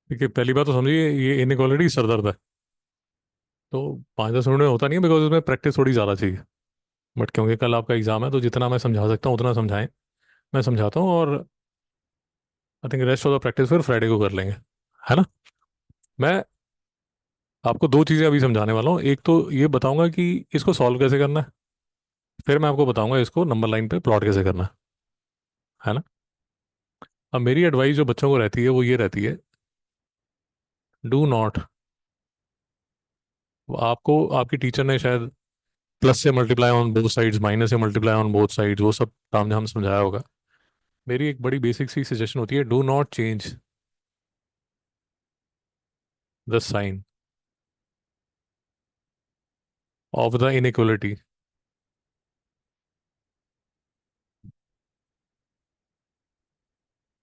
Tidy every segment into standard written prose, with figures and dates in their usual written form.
देखिए, पहली बात तो समझिए, ये इनइक्वालिटी सरदर्द है। तो 5-10 मिनट में होता नहीं है, बिकॉज उसमें प्रैक्टिस थोड़ी ज़्यादा चाहिए। बट क्योंकि कल आपका एग्जाम है, तो जितना मैं समझा सकता हूँ उतना समझाएं। मैं समझाता हूँ, और I think rest of the practice फिर फ्राइडे को कर लेंगे, है ना। मैं आपको दो चीज़ें अभी समझाने वाला हूँ। एक तो ये बताऊंगा कि इसको सॉल्व कैसे करना है, फिर मैं आपको बताऊंगा इसको नंबर लाइन पे प्लॉट कैसे करना है ना। अब मेरी एडवाइस जो बच्चों को रहती है वो ये रहती है, डू नॉट, आपको आपकी टीचर ने शायद प्लस से multiply on both sides, minus से मल्टीप्लाई ऑन बोथ साइड्स, वो सब काम हम समझाया होगा। मेरी एक बड़ी बेसिक सी सजेशन होती है, do not change the sign of the inequality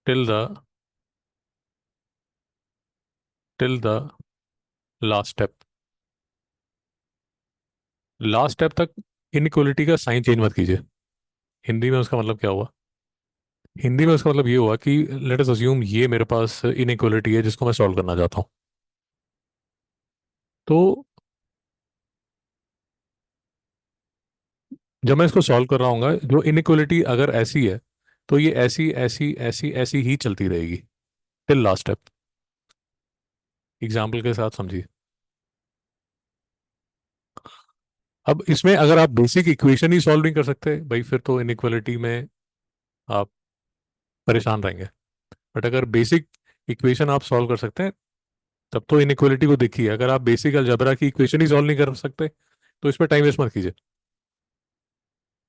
till the till the last step. Last step तक इनइक्वलिटी का साइन चेंज मत कीजिए। हिंदी में उसका मतलब क्या हुआ? हिंदी में उसका मतलब ये हुआ कि लेट अस अज्यूम ये मेरे पास इनइक्वलिटी है जिसको मैं सॉल्व करना चाहता हूँ। तो जब मैं इसको सॉल्व कर रहा हूँ, जो इनइक्वलिटी अगर ऐसी है, तो ये ऐसी ऐसी ऐसी ऐसी ही चलती रहेगी टिल लास्ट स्टेप। एग्जाम्पल के साथ समझिए। अब इसमें अगर आप बेसिक इक्वेशन ही सॉल्व नहीं कर सकते भाई, फिर तो इनइक्वलिटी में आप परेशान रहेंगे। बट अगर बेसिक इक्वेशन आप सॉल्व कर सकते हैं, तब तो इनइक्वलिटी को देखिए। अगर आप बेसिक अलजेब्रा की इक्वेशन ही सॉल्व नहीं कर सकते, तो इस पर टाइम वेस्ट मत कीजिए।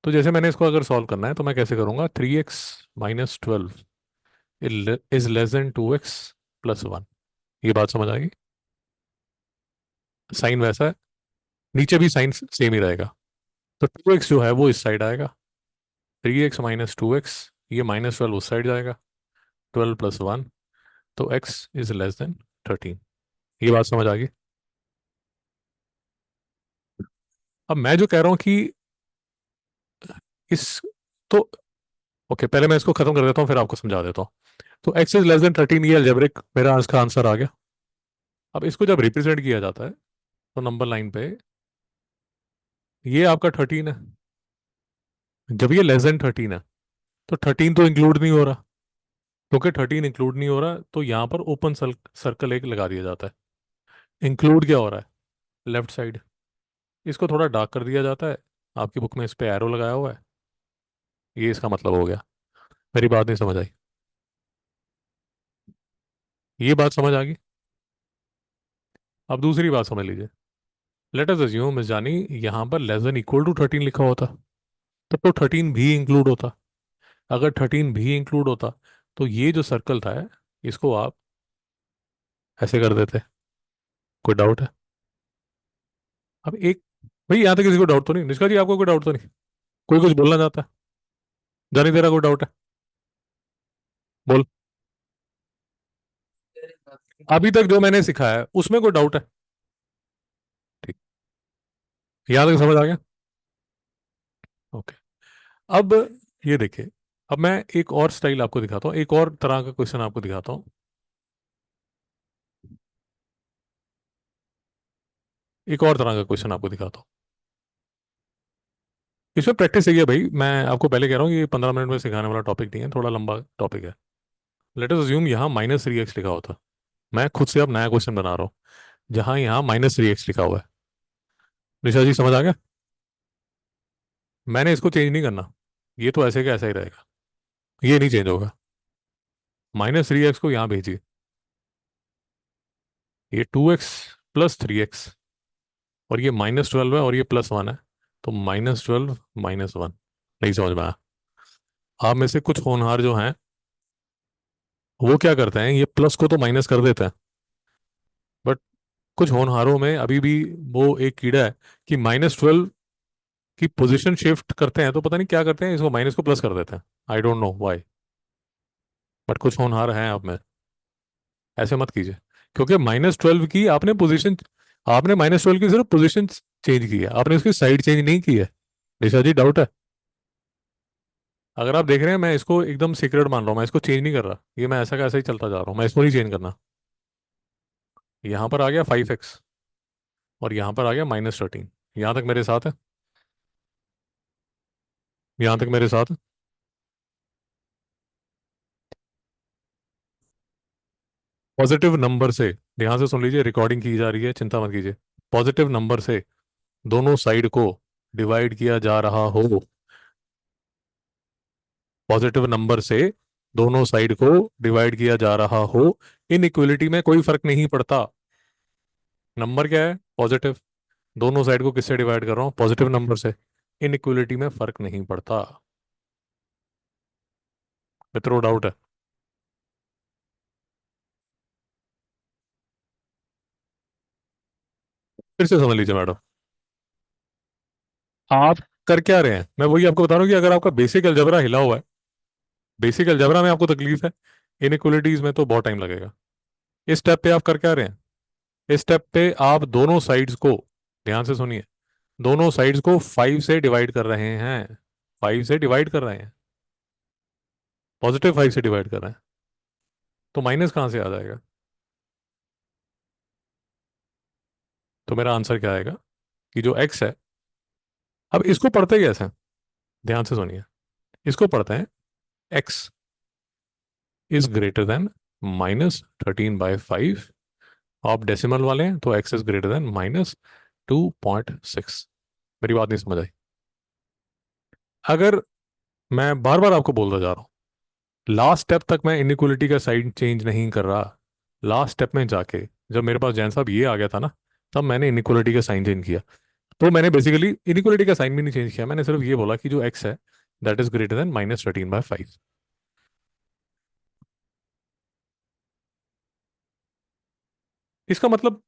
तो जैसे मैंने इसको अगर सॉल्व करना है, तो मैं कैसे करूंगा, 3x - 12 is less then 2x + 1। ये बात समझ आएगी। साइन वैसा है, नीचे भी साइन सेम ही रहेगा। तो 2x जो है वो इस साइड आएगा, 3x - 2x, ये -12 उस साइड जाएगा, 12 + 1, तो x इज लेस देन 13। ये बात समझ आ गई। अब मैं जो कह रहा हूँ कि इस, तो ओके, पहले मैं इसको खत्म कर देता हूँ, फिर आपको समझा देता हूँ। तो x इज लेस देन 13, ये अलजेब्रिक मेरा इसका आंसर आ गया। अब इसको जब रिप्रेजेंट किया जाता है, तो नंबर लाइन पे ये आपका 13 है। जब ये लेस देन 13 है, तो 13 तो इंक्लूड नहीं हो रहा। क्योंकि 13 इंक्लूड नहीं हो रहा, तो यहाँ पर ओपन सर्कल एक लगा दिया जाता है। इंक्लूड क्या हो रहा है? Left side. इसको थोड़ा डार्क कर दिया जाता है। आपकी बुक में इस पे एरो लगाया हुआ है। ये इसका मतलब हो गया। मेरी बात नहीं समझ आई? ये बात समझ आ गई? अब दूसरी बात समझ लीजिए। लेट अस अज्यूम मिस जानी यहाँ पर लेस देन इक्वल टू 13 लिखा होता, तब तो 13 भी इंक्लूड होता। अगर 13 भी इंक्लूड होता, तो ये जो सर्कल था, इसको आप ऐसे कर देते। कोई डाउट है? अब एक, भाई यहाँ तक किसी को डाउट तो नहीं? निष्का जी, आपको कोई डाउट तो नहीं? कोई कुछ बोलना चाहता है? जानी, तेरा कोई डाउट है? बोल। अभी तक जो मैंने सिखाया है उसमें कोई डाउट है? ठीक। यहाँ तक समझ आ गया? ओके। अब ये देखिए, अब मैं एक और स्टाइल आपको दिखाता हूँ, एक और तरह का क्वेश्चन आपको दिखाता हूँ। एक और तरह का क्वेश्चन आपको दिखाता हूँ। इसमें प्रैक्टिस चाहिए भाई, मैं आपको पहले कह रहा हूँ, ये 15 मिनट में सिखाने वाला टॉपिक नहीं है, थोड़ा लंबा टॉपिक है। लेट अस अज्यूम यहाँ -3x लिखा होता। मैं खुद से अब नया क्वेश्चन बना रहा हूँ, जहाँ यहाँ -3x लिखा हुआ है। निशा जी, समझ आ गया? मैंने इसको चेंज नहीं करना। ये तो ऐसे का ऐसा ही रहेगा, ये नहीं चेंज होगा। -3x को यहाँ भेजिए। ये 2x + 3x, और ये -12 है, और ये +1 है। तो -12 -1। नहीं समझ में आया? आप में से कुछ होनहार जो हैं, वो क्या करते हैं, ये प्लस को तो माइनस कर देते हैं। बट कुछ होनहारों में अभी भी वो एक कीड़ा है, कि -12 की पोजीशन शिफ्ट करते हैं, तो पता नहीं क्या करते हैं, इसको माइनस को प्लस कर देते हैं। I don't know why, but कुछ होनहार हैं आप में। ऐसे मत कीजिए, क्योंकि -12 की आपने पोजीशन, आपने -12 की सिर्फ पोजीशन चेंज की है, आपने उसकी साइड चेंज नहीं की है। निशा जी, डाउट है? अगर आप देख रहे हैं, मैं इसको एकदम सीक्रेट मान रहा हूँ, मैं इसको चेंज नहीं कर रहा, ये मैं ऐसा का ऐसा ही चलता जा रहा हूँ, मैं इसको नहीं चेंज करना। यहाँ पर आ गया 5x और यहाँ पर आ गया -13। यहाँ तक मेरे साथ है? यहाँ तक मेरे साथ है? पॉजिटिव नंबर से, ध्यान से सुन लीजिए, रिकॉर्डिंग की जा रही है, चिंता मत कीजिए। पॉजिटिव नंबर से दोनों साइड को डिवाइड किया जा रहा हो, पॉजिटिव नंबर से दोनों साइड को डिवाइड किया जा रहा हो, इनइक्वलिटी में कोई फर्क नहीं पड़ता। नंबर क्या है? पॉजिटिव। दोनों साइड को किससे डिवाइड कर रहा हूँ? पॉजिटिव नंबर से। इनइक्वलिटी में फर्क नहीं पड़ता। मित्रों, डाउट है? फिर से समझ लीजिए मैडम। आप कर क्या रहे हैं? मैं वही आपको बता रहा हूँ कि अगर आपका बेसिक अलजबरा हिला हुआ है, बेसिक अलजबरा में आपको तकलीफ है, इनइक्वलिटीज में तो बहुत टाइम लगेगा। इस स्टेप पे आप कर क्या रहे हैं? इस स्टेप पे आप दोनों साइड्स को, ध्यान से सुनिए, दोनों साइड्स को 5 से डिवाइड कर रहे हैं। 5 से डिवाइड कर रहे हैं, पॉजिटिव 5 से डिवाइड कर रहे हैं। तो माइनस कहाँ से आ जाएगा? तो मेरा आंसर क्या आएगा कि जो एक्स है, अब इसको पढ़ते कैसे हैं? ध्यान से सुनिए, इसको पढ़ते हैं एक्स इज ग्रेटर देन -13/5। आप डेसिमल वाले हैं तो एक्स इज ग्रेटर देन -2.6। मेरी बात नहीं समझ आई? अगर मैं बार बार आपको बोलता जा रहा हूँ, लास्ट स्टेप तक मैं इनइक्वलिटी का साइन चेंज नहीं कर रहा। लास्ट स्टेप में जाके जब मेरे पास जैन साहब ये आ गया था ना, तब मैंने इनइक्वलिटी का साइन चेंज किया। तो मैंने बेसिकली इनइक्वलिटी का साइन भी नहीं चेंज किया, मैंने सिर्फ ये बोला कि जो एक्स है दैट इज ग्रेटर देन -13/5। इसका मतलब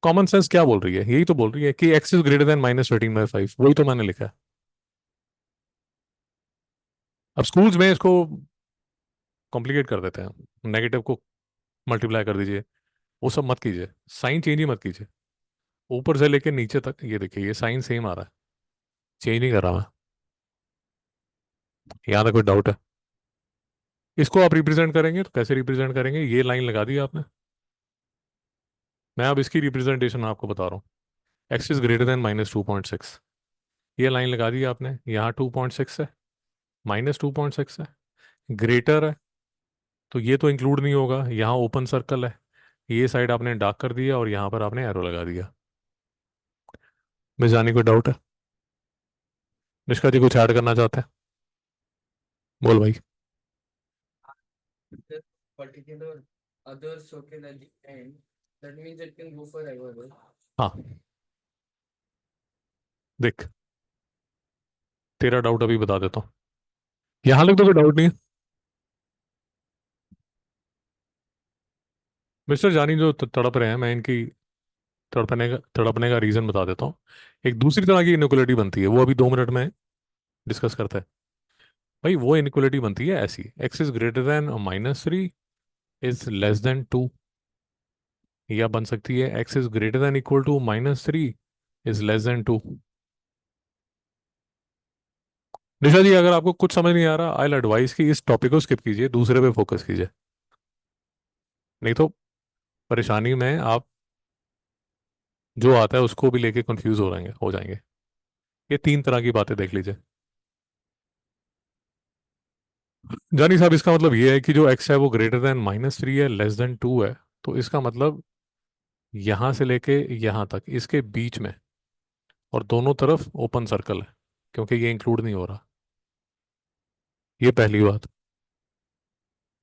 कॉमन सेंस क्या बोल रही है? यही तो बोल रही है कि एक्स इज ग्रेटर देन -13/5, वही तो मैंने लिखा है। अब स्कूल्स में इसको कॉम्प्लिकेट कर देते हैं, नेगेटिव को मल्टीप्लाई कर दीजिए, वो सब मत कीजिए, साइन चेंज ही मत कीजिए। ऊपर से लेके नीचे तक ये देखिए, ये साइन सेम आ रहा है, चेंज नहीं कर रहा मैं। यहाँ तक कोई डाउट है? इसको आप रिप्रेजेंट करेंगे तो कैसे रिप्रेजेंट करेंगे? ये लाइन लगा दी आपने, मैं अब इसकी रिप्रेजेंटेशन आपको बता रहा हूँ। एक्स इज ग्रेटर देन -2.6, ये लाइन लगा दी आपने, यहाँ 2.6 है, -2.6 है, ग्रेटर है, तो ये तो इंक्लूड नहीं होगा, यहाँ ओपन सर्कल है, ये साइड आपने डार्क कर दिया और यहाँ पर आपने एरो लगा दिया। मिस जानी कोई डाउट है? निष्का जी कुछ ऐड करना चाहते हैं? बोल भाई। the particular other circle at the end, that means it can go forever, right? हाँ, देख, तेरा डाउट अभी बता देता हूँ। यहाँ तक तो कोई डाउट नहीं है? मिस्टर जानी जो तड़प रहे हैं, मैं इनकी तड़पने का रीजन बता देता हूँ। एक दूसरी तरह की इनइक्वलिटी बनती है, वो अभी 2 मिनट में डिस्कस करते हैं। भाई वो इनइक्वलिटी बनती है ऐसी, x is greater than -3 is less than 2, या बन सकती है x is greater than equal to -3 is less than 2। Nisha ji, अगर आपको कुछ समझ नहीं आ रहा, आई एडवाइस कि इस टॉपिक को स्किप कीजिए, दूसरे पे फोकस कीजिए, नहीं तो परेशानी में आप जो आता है उसको भी लेके कंफ्यूज हो जाएंगे। ये 3 तरह की बातें देख लीजिए। जानी साहब, इसका मतलब ये है कि जो एक्स है वो ग्रेटर देन -3 है, लेस देन 2 है, तो इसका मतलब यहां से लेके यहां तक इसके बीच में और दोनों तरफ ओपन सर्कल है, क्योंकि ये इंक्लूड नहीं हो रहा। ये पहली बात।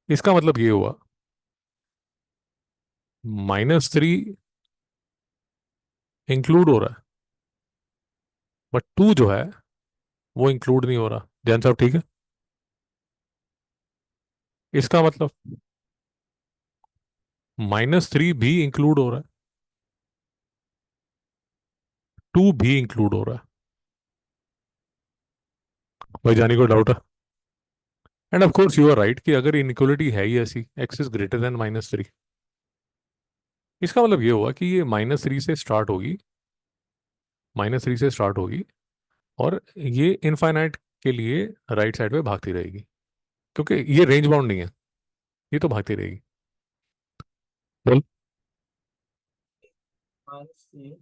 इसका मतलब ये हुआ -3 इंक्लूड हो रहा है, बट 2 जो है वो इंक्लूड नहीं हो रहा। जैन साहब ठीक है? इसका मतलब -3 भी इंक्लूड हो रहा है, 2 भी इंक्लूड हो रहा है। भाई जानी को डाउट है? And of course you are right कि अगर इनइक्वलिटी है ही ऐसी, एक्स इज ग्रेटर देन -3, इसका मतलब ये हुआ कि ये -3 से स्टार्ट होगी और ये इनफाइनाइट के लिए राइट साइड पे भागती रहेगी, क्योंकि ये रेंज बाउंड नहीं है, ये तो भागती रहेगी। बोल। minus 3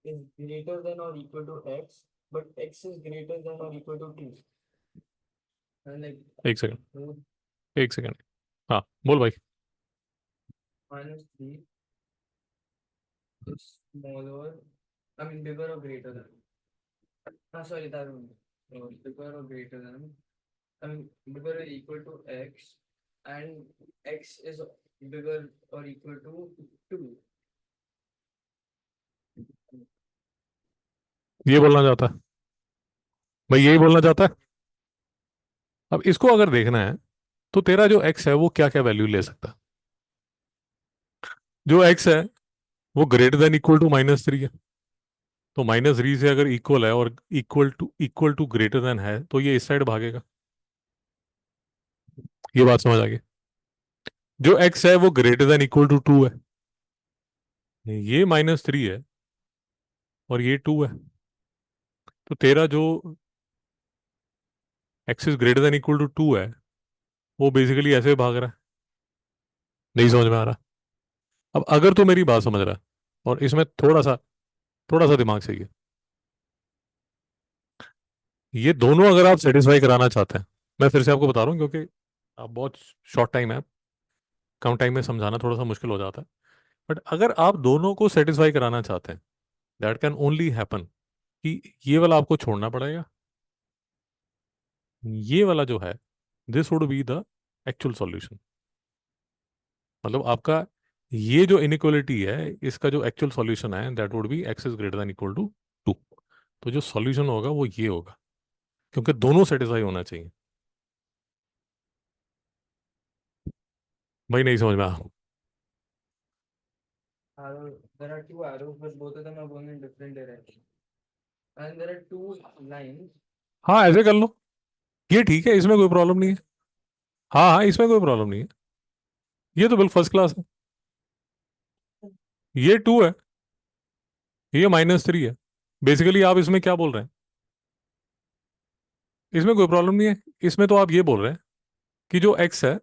is greater than or equal to x, but x is greater than or equal to 2. And like एक सेकंड, root एक सेकंड। हाँ बोल भाई। minus 3 is smaller, I mean bigger or greater than. Sorry, that one. Bigger or greater than. I mean bigger or equal to x, and x is bigger or equal to 2. ये बोलना चाहता है भाई, यही बोलना चाहता है। अब इसको अगर देखना है तो तेरा जो एक्स है वो क्या क्या वैल्यू ले सकता है। जो एक्स है वो ग्रेटर देन इक्वल टू -3 है। तो -3 से अगर इक्वल है और इक्वल टू ग्रेटर देन है तो ये इस साइड भागेगा। ये बात समझ आ गई। जो एक्स है वो ग्रेटर देन इक्वल टू 2 है। ये -3 है और ये 2 है। तो तेरा जो x is greater than equal to 2 है वो बेसिकली ऐसे भाग रहा है। नहीं समझ में आ रहा। अब अगर तो मेरी बात समझ रहा है और इसमें थोड़ा सा दिमाग चाहिए। ये दोनों अगर आप सेटिस्फाई कराना चाहते हैं, मैं फिर से आपको बता रहा हूँ क्योंकि आप बहुत शॉर्ट टाइम है, कम टाइम में समझाना थोड़ा सा मुश्किल हो जाता है। बट अगर आप दोनों को सेटिस्फाई कराना चाहते हैं, दैट कैन ओनली हैपन कि ये वाला आपको छोड़ना पड़ेगा। ये वाला जो है, this would be the actual solution. मतलब आपका ये जो इनइक्वलिटी है इसका जो एक्चुअल सॉल्यूशन है that would be x is greater than equal to 2। तो जो सॉल्यूशन होगा वो ये होगा, क्योंकि दोनों सेटिस्फाई होना चाहिए। भाई नहीं समझ में आया। Arrow, there are two arrows, but both of them are going in different directions. And there are two lines. हाँ ऐसे कर लो, ये ठीक है, इसमें कोई प्रॉब्लम नहीं है। हाँ हाँ, इसमें कोई प्रॉब्लम नहीं है। ये तो बिल्कुल फर्स्ट क्लास है। ये 2 है, ये -3 है। बेसिकली आप इसमें क्या बोल रहे हैं, इसमें कोई प्रॉब्लम नहीं है। इसमें तो आप ये बोल रहे हैं कि जो एक्स है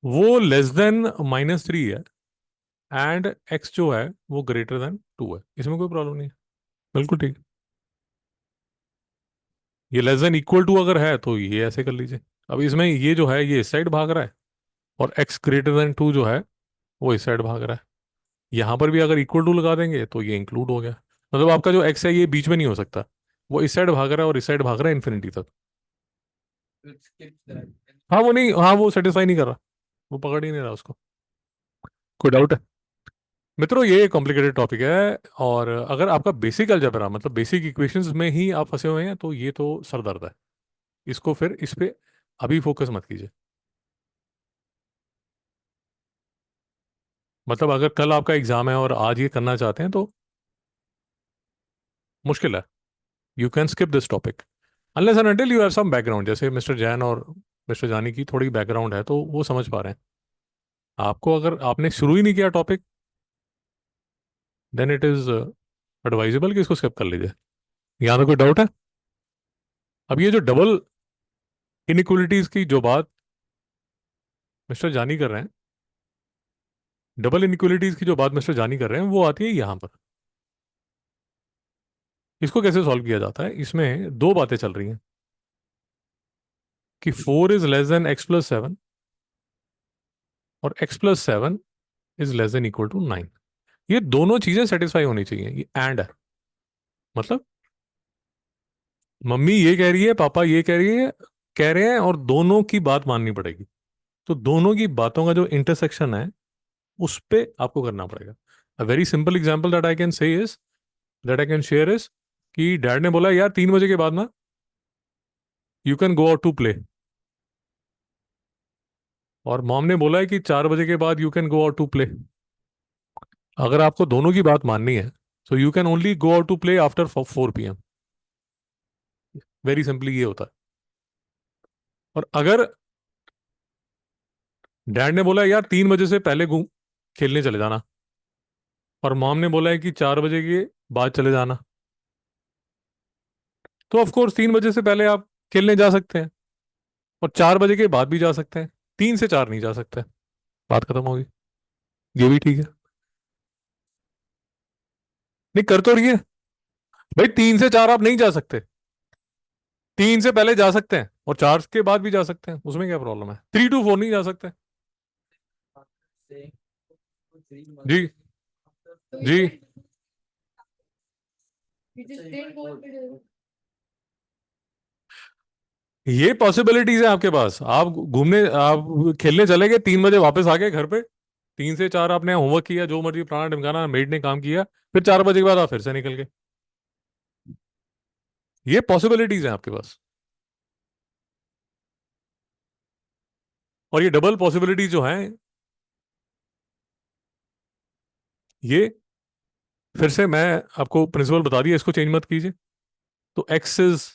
वो लेस देन -3 है एंड एक्स जो है वो ग्रेटर देन 2 है। इसमें कोई प्रॉब्लम नहीं है, बिल्कुल ठीक है। ये लेस देन इक्वल टू अगर है तो ये ऐसे कर लीजिए। अब इसमें ये जो है ये इस साइड भाग रहा है और एक्स ग्रेटर देन 2 जो है वो इस साइड भाग रहा है। यहाँ पर भी अगर इक्वल टू लगा देंगे तो ये इंक्लूड हो गया। मतलब आपका जो एक्स है ये बीच में नहीं हो सकता, वो इस साइड भाग रहा है और इस साइड भाग रहा है इन्फिनिटी तक। It skips that. हाँ वो नहीं, हाँ वो सेटिस्फाई नहीं कर रहा, वो पकड़ ही नहीं रहा उसको। कोई डाउट है मित्रों, ये कॉम्प्लिकेटेड टॉपिक है। और अगर आपका बेसिक अलजेब्रा मतलब बेसिक इक्वेशंस में ही आप फंसे हुए हैं तो ये तो सर दर्द है। इसको फिर इस पे अभी फोकस मत कीजिए। मतलब अगर कल आपका एग्जाम है और आज ये करना चाहते हैं तो मुश्किल है। You can skip this topic unless and until you have some background. जैसे मिस्टर जैन और मिस्टर जानी की थोड़ी बैकग्राउंड है तो वो समझ पा रहे हैं। आपको अगर आपने शुरू ही नहीं किया topic, then it is advisable कि इसको स्किप कर लीजिए। यहाँ तो कोई डाउट है। अब ये जो डबल इनइक्वलिटीज की जो बात मिस्टर जानी कर रहे हैं, डबल इनइक्वलिटीज की जो बात मिस्टर जानी कर रहे हैं वो आती है यहाँ पर। इसको कैसे सॉल्व किया जाता है, इसमें दो बातें चल रही हैं कि 4 इज लेस देन x+7 और x+7 is less than equal to 9। ये दोनों चीजें सेटिस्फाई होनी चाहिए। ये एंड है, मतलब मम्मी ये कह रही है पापा ये कह रहे हैं और दोनों की बात माननी पड़ेगी। तो दोनों की बातों का जो इंटरसेक्शन है उस पे आपको करना पड़ेगा। A very simple example that I can say is that I can share is कि डैड ने बोला यार 3 बजे के बाद ना you can go out to play, और मॉम ने बोला है कि 4 बजे के बाद you can go out to play. अगर आपको दोनों की बात माननी है so you can only go out to play after 4 PM। Very simply ये होता है। और अगर डैड ने बोला यार 3 बजे से पहले घूम खेलने चले जाना, और मॉम ने बोला है कि 4 बजे के बाद चले जाना, तो ऑफ कोर्स 3 बजे से पहले आप खेलने जा सकते हैं और 4 बजे के बाद भी जा सकते हैं। 3 से 4 नहीं जा सकते। बात खत्म होगी। ये भी ठीक है। नहीं कर तो रही है। भाई 3 से 4 आप नहीं जा सकते, 3 से पहले जा सकते हैं और 4 के बाद भी जा सकते हैं, उसमें क्या प्रॉब्लम है? 3 to 4 नहीं जा सकते। after saying 2 3 months जी। after So जी। we अच्छा just you didn't might go go to the ये पॉसिबिलिटीज है आपके पास। आप घूमने, आप खेलने चले गए, 3 बजे वापस आ गए घर पे, 3 से 4 आपने होमवर्क किया, जो मर्जी प्राणा ढिमकाना, मेड ने काम किया, फिर 4 बजे के बाद आप फिर से निकल गए। ये पॉसिबिलिटीज हैं आपके पास। और ये डबल पॉसिबिलिटीज जो हैं, ये फिर से मैं आपको प्रिंसिपल बता दिया, इसको चेंज मत कीजिए। तो एक्स इज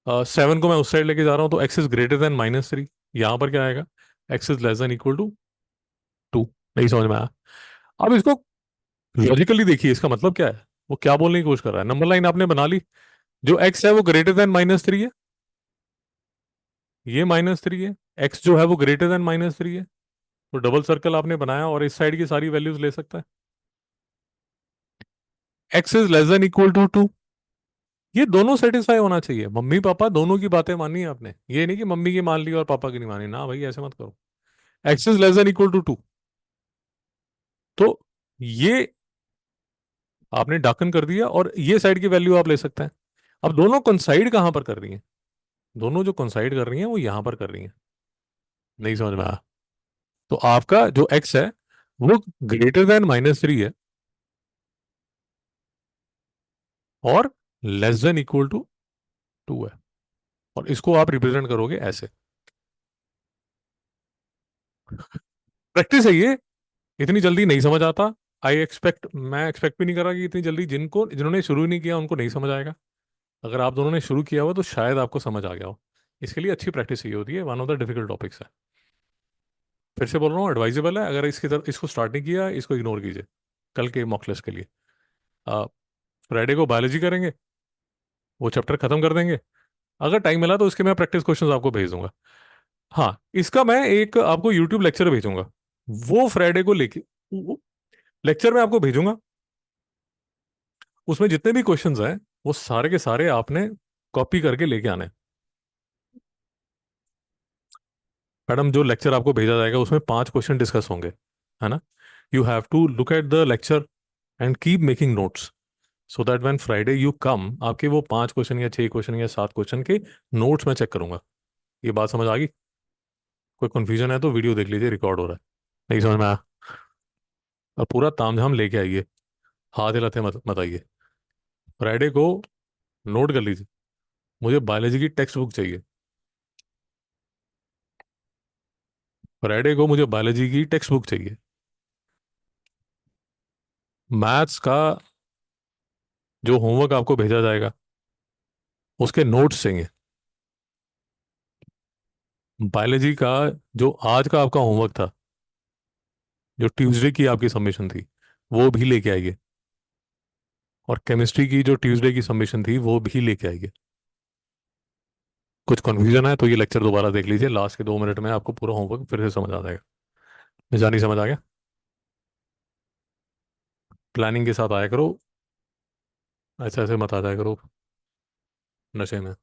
7 को मैं उस साइड लेके जा रहा हूं, तो एक्स इज ग्रेटर देन -3। यहां पर क्या आएगा? X is less than equal to 2। नहीं समझ में आया? अब इसको लॉजिकली देखिए, इसका मतलब क्या है, वो क्या बोलने की कोशिश कर रहा है। नंबर लाइन आपने बना ली, जो एक्स है वो ग्रेटर देन -3 है, ये -3 है, एक्स जो है वो ग्रेटर देन -3 है। तो डबल सर्कल आपने बनाया और इस साइड की सारी वैल्यूज ले सकता है। X is less than equal to 2, ये दोनों सेटिस्फाई होना चाहिए। मम्मी पापा दोनों की बातें माननी है आपने, ये नहीं कि मम्मी की मान ली और पापा की नहीं मानी, ना भाई ऐसे मत करो। X is less than equal to 2, तो ये आपने डाकन कर दिया और ये साइड की वैल्यू आप ले सकते हैं। अब दोनों कंसाइड कहां पर कर रही हैं? दोनों जो कंसाइड कर रही हैं वो यहां पर कर रही हैं। नहीं समझ में आया? तो आपका जो एक्स है वो ग्रेटर देन -3 है और लेस देन इक्वल टू 2 है, और इसको आप रिप्रेजेंट करोगे ऐसे। प्रैक्टिस है ये, इतनी जल्दी नहीं समझ आता। मैं एक्सपेक्ट भी नहीं कर रहा कि इतनी जल्दी, जिन्होंने शुरू नहीं किया उनको नहीं समझ आएगा। अगर आप दोनों ने शुरू किया हो तो शायद आपको समझ आ गया हो। इसके लिए अच्छी प्रैक्टिस चाहिए होती है, one of the difficult topics है। फिर से बोल रहा हूँ, एडवाइजेबल है। अगर इसकी तरफ इसको स्टार्ट नहीं किया, इसको इग्नोर कीजिए कल के मॉक टेस्ट के लिए। फ्राइडे को बायोलॉजी करेंगे, वो चैप्टर खत्म कर देंगे। अगर टाइम मिला तो उसके मैं प्रैक्टिस क्वेश्चंस आपको भेज दूंगा। हाँ, इसका मैं एक आपको यूट्यूब लेक्चर भेजूंगा, वो फ्राइडे को लेके लेक्चर में आपको भेजूंगा। उसमें जितने भी क्वेश्चंस हैं वो सारे के सारे आपने कॉपी करके लेके आने हैं। मैडम, जो लेक्चर आपको भेजा जाएगा उसमें 5 क्वेश्चन डिस्कस होंगे, है ना? You have to look at the lecture and keep making notes, so that when Friday you come, आपके वो 5 क्वेश्चन या 6 क्वेश्चन या 7 क्वेश्चन के नोट्स मैं चेक करूंगा। ये बात समझ आ गई? कोई कंफ्यूजन है तो वीडियो देख लीजिए, रिकॉर्ड हो रहा है। नहीं समझ में आया? और पूरा तामझाम लेके आइए, हाथ हिलाते मत आइए। फ्राइडे को नोट कर लीजिए, मुझे बायोलॉजी की टेक्स्ट बुक चाहिए। फ्राइडे को मुझे बायोलॉजी की टेक्स्ट बुक चाहिए। मैथ्स का जो होमवर्क आपको भेजा जाएगा उसके नोट्स चाहिए। बायोलॉजी का जो आज का आपका होमवर्क था, जो ट्यूसडे की आपकी सबमिशन थी, वो भी लेके आइए। और केमिस्ट्री की जो ट्यूसडे की सबमिशन थी वो भी लेके आइए। कुछ कन्फ्यूजन है तो ये लेक्चर दोबारा देख लीजिए, लास्ट के 2 मिनट में आपको पूरा होमवर्क फिर से समझ आ जाएगा। जानी समझ आ गया? प्लानिंग के साथ आया करो, ऐसे ऐसे मत आ जाया करो नशे में।